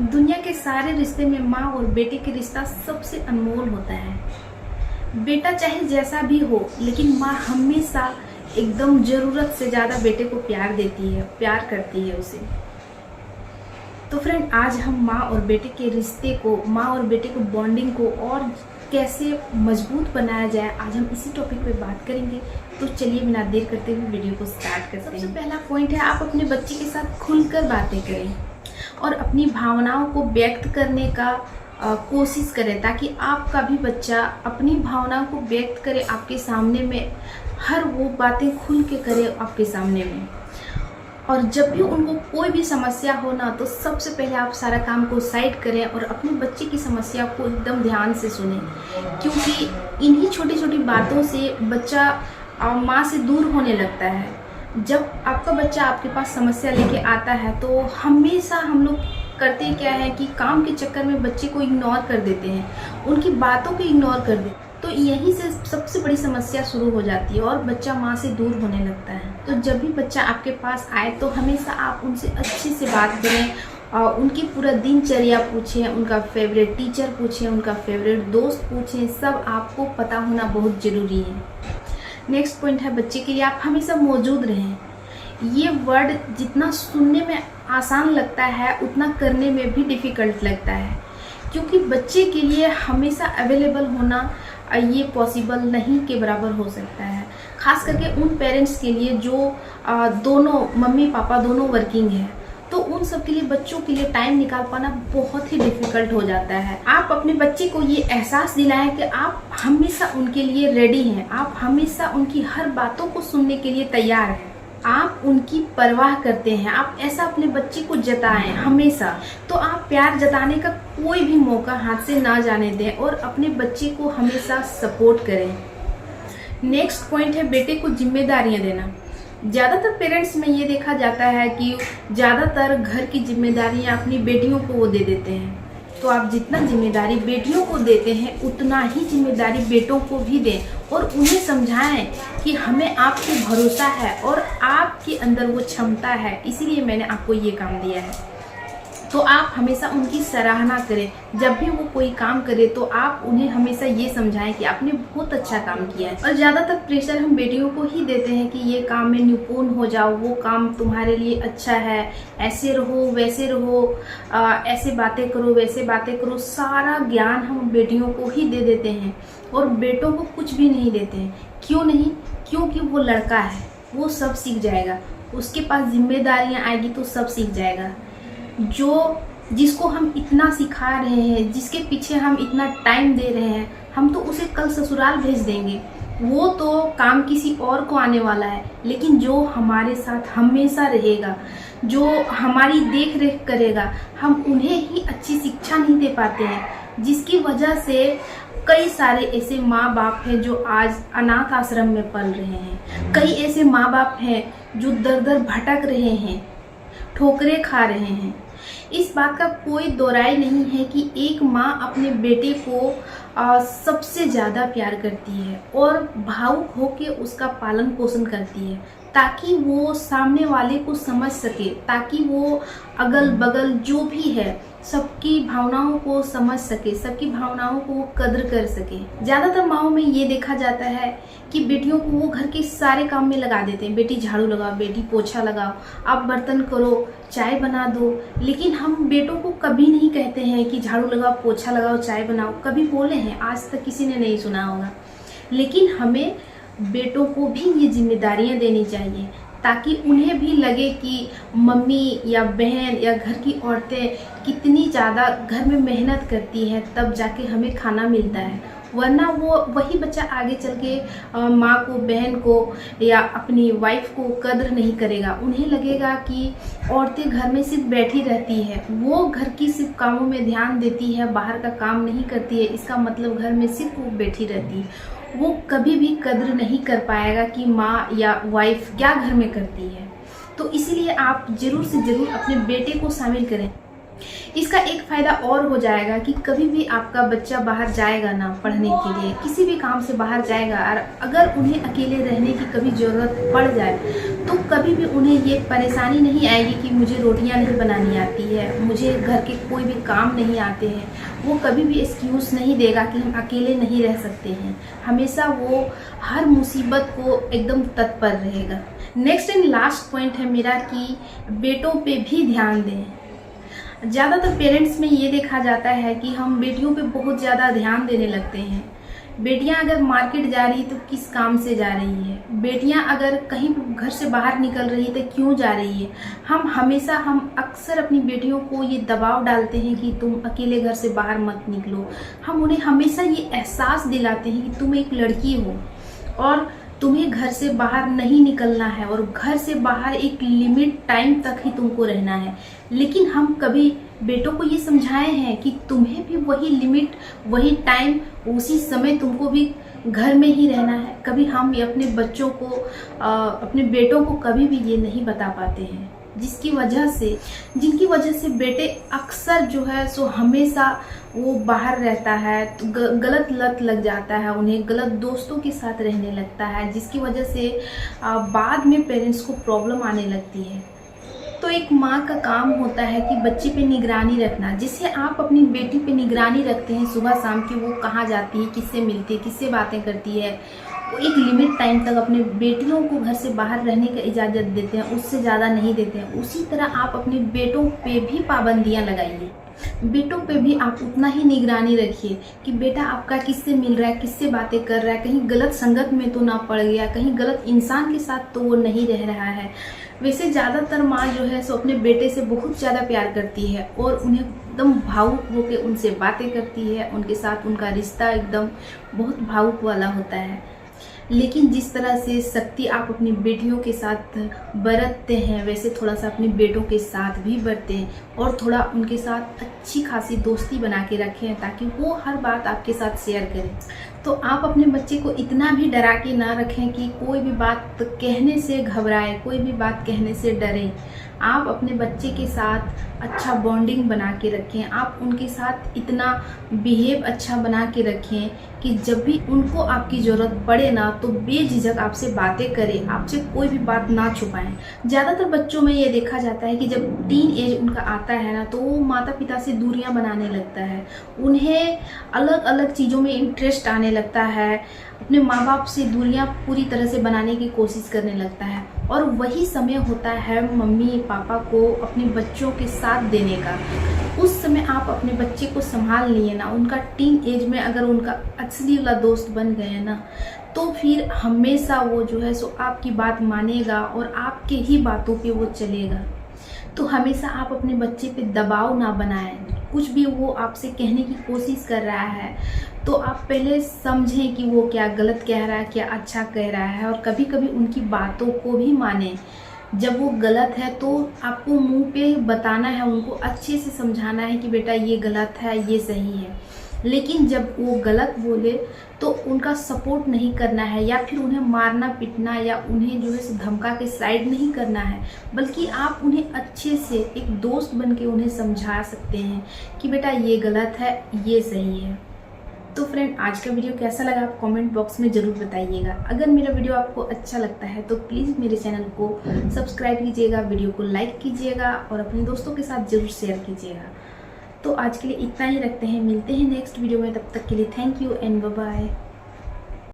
दुनिया के सारे रिश्ते में माँ और बेटे के रिश्ता सबसे अनमोल होता है। बेटा चाहे जैसा भी हो, लेकिन माँ हमेशा एकदम ज़रूरत से ज़्यादा बेटे को प्यार देती है, प्यार करती है उसे। तो फ्रेंड, आज हम माँ और बेटे के रिश्ते को, माँ और बेटे को बॉन्डिंग को और कैसे मजबूत बनाया जाए, आज हम इसी टॉपिक पे बात करेंगे। तो चलिए बिना देर करते हुए वीडियो को स्टार्ट करते हैं। सबसे पहला पॉइंट है, आप अपने बच्चे के साथ खुलकर बातें करें और अपनी भावनाओं को व्यक्त करने का कोशिश करें, ताकि आपका भी बच्चा अपनी भावनाओं को व्यक्त करे आपके सामने में, हर वो बातें खुल के करे आपके सामने में। और जब भी उनको कोई भी समस्या हो ना, तो सबसे पहले आप सारा काम को साइड करें और अपने बच्चे की समस्या को एकदम ध्यान से सुनें, क्योंकि इन्हीं छोटी छोटी बातों से बच्चा माँ से दूर होने लगता है। जब आपका बच्चा आपके पास समस्या लेके आता है, तो हमेशा हम लोग करते क्या है कि काम के चक्कर में बच्चे को इग्नोर कर देते हैं, उनकी बातों को इग्नोर कर देते हैं। तो यहीं से सबसे बड़ी समस्या शुरू हो जाती है और बच्चा माँ से दूर होने लगता है। तो जब भी बच्चा आपके पास आए, तो हमेशा आप उनसे अच्छे से बात करें, उनकी पूरा दिनचर्या पूछें, उनका फेवरेट टीचर पूछें, उनका फेवरेट दोस्त पूछें, सब आपको पता होना बहुत ज़रूरी है। नेक्स्ट पॉइंट है, बच्चे के लिए आप हमेशा मौजूद रहें। ये वर्ड जितना सुनने में आसान लगता है, उतना करने में भी डिफ़िकल्ट लगता है, क्योंकि बच्चे के लिए हमेशा अवेलेबल होना ये पॉसिबल नहीं के बराबर हो सकता है। खास करके उन पेरेंट्स के लिए जो दोनों मम्मी पापा दोनों वर्किंग है, तो उन सब के लिए, बच्चों के लिए टाइम निकाल पाना बहुत ही डिफ़िकल्ट हो जाता है। आप अपने बच्चे को ये एहसास दिलाएं कि आप हमेशा उनके लिए रेडी हैं, आप हमेशा उनकी हर बातों को सुनने के लिए तैयार हैं, आप उनकी परवाह करते हैं। आप ऐसा अपने बच्चे को जताएं हमेशा। तो आप प्यार जताने का कोई भी मौका हाथ से ना जाने दें और अपने बच्चे को हमेशा सपोर्ट करें। नेक्स्ट पॉइंट है, बेटे को जिम्मेदारियां देना। ज़्यादातर पेरेंट्स में ये देखा जाता है कि ज़्यादातर घर की जिम्मेदारियां अपनी बेटियों को वो दे देते हैं। तो आप जितना जिम्मेदारी बेटियों को देते हैं, उतना ही जिम्मेदारी बेटों को भी दें और उन्हें समझाएं कि हमें आप पे भरोसा है और आपके अंदर वो क्षमता है, इसीलिए मैंने आपको ये काम दिया है। तो आप हमेशा उनकी सराहना करें। जब भी वो कोई काम करे, तो आप उन्हें हमेशा ये समझाएं कि आपने बहुत अच्छा काम किया है। और ज़्यादातर प्रेशर हम बेटियों को ही देते हैं कि ये काम में निपुण हो जाओ, वो काम तुम्हारे लिए अच्छा है, ऐसे रहो वैसे रहो, ऐसे बातें करो वैसे बातें करो। सारा ज्ञान हम बेटियों को ही दे देते हैं और बेटों को कुछ भी नहीं देते हैं। क्यों नहीं? क्योंकि वो लड़का है, वो सब सीख जाएगा, उसके पास जिम्मेदारियाँ आएगी तो सब सीख जाएगा। जिसको हम इतना सिखा रहे हैं, जिसके पीछे हम इतना टाइम दे रहे हैं, हम तो उसे कल ससुराल भेज देंगे, वो तो काम किसी और को आने वाला है। लेकिन जो हमारे साथ हमेशा रहेगा, जो हमारी देख रेख करेगा, हम उन्हें ही अच्छी शिक्षा नहीं दे पाते हैं, जिसकी वजह से कई सारे ऐसे माँ बाप हैं जो आज अनाथ आश्रम में पल रहे हैं। कई ऐसे माँ बाप हैं जो दर दर भटक रहे हैं, ठोकरें खा रहे हैं। इस बात का कोई दोराई नहीं है कि एक माँ अपने बेटे को सबसे ज़्यादा प्यार करती है और भावुक होकर उसका पालन पोषण करती है, ताकि वो सामने वाले को समझ सके, ताकि वो अगल बगल जो भी है सबकी भावनाओं को समझ सके, सबकी भावनाओं को वो कद्र कर सके। ज़्यादातर माओं में ये देखा जाता है कि बेटियों को वो घर के सारे काम में लगा देते हैं। बेटी झाड़ू लगाओ, बेटी पोछा लगाओ, आप बर्तन करो, चाय बना दो। लेकिन हम बेटों को कभी नहीं कहते हैं कि झाड़ू लगाओ, पोछा लगाओ, चाय बनाओ। कभी बोले हैं? आज तक किसी ने नहीं सुना होगा। लेकिन हमें बेटों को भी ये जिम्मेदारियां देनी चाहिए, ताकि उन्हें भी लगे कि मम्मी या बहन या घर की औरतें कितनी ज़्यादा घर में मेहनत करती हैं, तब जाके हमें खाना मिलता है। वरना वो वही बच्चा आगे चल के माँ को, बहन को या अपनी वाइफ को कद्र नहीं करेगा। उन्हें लगेगा कि औरतें घर में सिर्फ बैठी रहती है, वो घर की सिर्फ कामों में ध्यान देती है, बाहर का काम नहीं करती है, इसका मतलब घर में सिर्फ वो बैठी रहती है। वो कभी भी कद्र नहीं कर पाएगा कि माँ या वाइफ क्या घर में करती है। तो इसीलिए आप ज़रूर से ज़रूर अपने बेटे को शामिल करें। इसका एक फ़ायदा और हो जाएगा कि कभी भी आपका बच्चा बाहर जाएगा ना पढ़ने के लिए, किसी भी काम से बाहर जाएगा, और अगर उन्हें अकेले रहने की कभी ज़रूरत पड़ जाए तो कभी भी उन्हें ये परेशानी नहीं आएगी कि मुझे रोटियां नहीं बनानी आती है, मुझे घर के कोई भी काम नहीं आते हैं। वो कभी भी एक्सक्यूज़ नहीं देगा कि हम अकेले नहीं रह सकते हैं। हमेशा वो हर मुसीबत को एकदम तत्पर रहेगा। नेक्स्ट एंड लास्ट पॉइंट है मेरा कि बेटों पे भी ध्यान दें। ज़्यादातर पेरेंट्स में ये देखा जाता है कि हम बेटियों पे बहुत ज़्यादा ध्यान देने लगते हैं। बेटियां अगर मार्केट जा रही तो किस काम से जा रही है, बेटियां अगर कहीं घर से बाहर निकल रही है तो क्यों जा रही है। हम अक्सर अपनी बेटियों को ये दबाव डालते हैं कि तुम अकेले घर से बाहर मत निकलो। हम उन्हें हमेशा ये एहसास दिलाते हैं कि तुम एक लड़की हो और तुम्हें घर से बाहर नहीं निकलना है, और घर से बाहर एक लिमिट टाइम तक ही तुमको रहना है। लेकिन हम कभी बेटों को ये समझाए हैं कि तुम्हें भी वही लिमिट, वही टाइम, उसी समय तुमको भी घर में ही रहना है। कभी हम अपने बच्चों को, अपने बेटों को कभी भी ये नहीं बता पाते हैं, जिनकी वजह से बेटे अक्सर जो है सो हमेशा वो बाहर रहता है तो गलत लत लग जाता है, उन्हें गलत दोस्तों के साथ रहने लगता है, जिसकी वजह से बाद में पेरेंट्स को प्रॉब्लम आने लगती है। तो एक माँ का काम होता है कि बच्चे पे निगरानी रखना। जिससे आप अपनी बेटी पे निगरानी रखते हैं सुबह शाम की, वो कहाँ जाती है, किससे मिलती है, किससे बातें करती है, वो एक लिमिट टाइम तक अपने बेटियों को घर से बाहर रहने की इजाज़त देते हैं, उससे ज़्यादा नहीं देते हैं। उसी तरह आप अपने बेटों पे भी पाबंदियाँ लगाइए। बेटों पे भी आप उतना ही निगरानी रखिए कि बेटा आपका किससे मिल रहा है, किससे बातें कर रहा है, कहीं गलत संगत में तो ना पड़ गया, कहीं गलत इंसान के साथ तो वो नहीं रह रहा है। वैसे ज़्यादातर माँ जो है सो अपने बेटे से बहुत ज़्यादा प्यार करती है और उन्हें एकदम भावुक होकर उनसे बातें करती है, उनके साथ उनका रिश्ता एकदम बहुत भावुक वाला होता है। लेकिन जिस तरह से सख्ती आप अपनी बेटियों के साथ बरतते हैं, वैसे थोड़ा सा अपने बेटों के साथ भी बरतें और थोड़ा उनके साथ अच्छी खासी दोस्ती बना के रखें, ताकि वो हर बात आपके साथ शेयर करें। तो आप अपने बच्चे को इतना भी डरा के ना रखें कि कोई भी बात कहने से घबराए, कोई भी बात कहने से डरे। आप अपने बच्चे के साथ अच्छा बॉन्डिंग बना के रखें, आप उनके साथ इतना बिहेव अच्छा बना के रखें कि जब भी उनको आपकी ज़रूरत पड़े ना तो बेझिझक आपसे बातें करें, आपसे कोई भी बात ना छुपाएं। ज़्यादातर बच्चों में ये देखा जाता है कि जब टीन एज उनका आता है ना तो वो माता पिता से दूरियां बनाने लगता है, उन्हें अलग अलग चीज़ों में इंटरेस्ट आने लगता है, अपने माँ बाप से दूरियां पूरी तरह से बनाने की कोशिश करने लगता है। और वही समय होता है मम्मी पापा को अपने बच्चों के साथ देने का। उस समय आप अपने बच्चे को संभाल लिए ना, उनका टीन एज में अगर उनका असली वाला दोस्त बन गए ना तो फिर हमेशा वो जो है सो आपकी बात मानेगा और आपके ही बातों पे वो चलेगा। तो हमेशा आप अपने बच्चे पे दबाव ना बनाएं। कुछ भी वो आपसे कहने की कोशिश कर रहा है तो आप पहले समझें कि वो क्या गलत कह रहा है, क्या अच्छा कह रहा है, और कभी कभी उनकी बातों को भी मानें। जब वो गलत है तो आपको मुंह पे बताना है, उनको अच्छे से समझाना है कि बेटा ये गलत है, ये सही है। लेकिन जब वो गलत बोले तो उनका सपोर्ट नहीं करना है, या फिर उन्हें मारना पीटना या उन्हें जो है धमका के साइड नहीं करना है, बल्कि आप उन्हें अच्छे से एक दोस्त बन के उन्हें समझा सकते हैं कि बेटा ये गलत है, ये सही है। तो फ्रेंड, आज का वीडियो कैसा लगा आप कमेंट बॉक्स में ज़रूर बताइएगा। अगर मेरा वीडियो आपको अच्छा लगता है तो प्लीज़ मेरे चैनल को सब्सक्राइब कीजिएगा, वीडियो को लाइक कीजिएगा और अपने दोस्तों के साथ ज़रूर शेयर कीजिएगा। तो आज के लिए इतना ही रखते हैं, मिलते हैं नेक्स्ट वीडियो में। तब तक के लिए thank you and bye bye.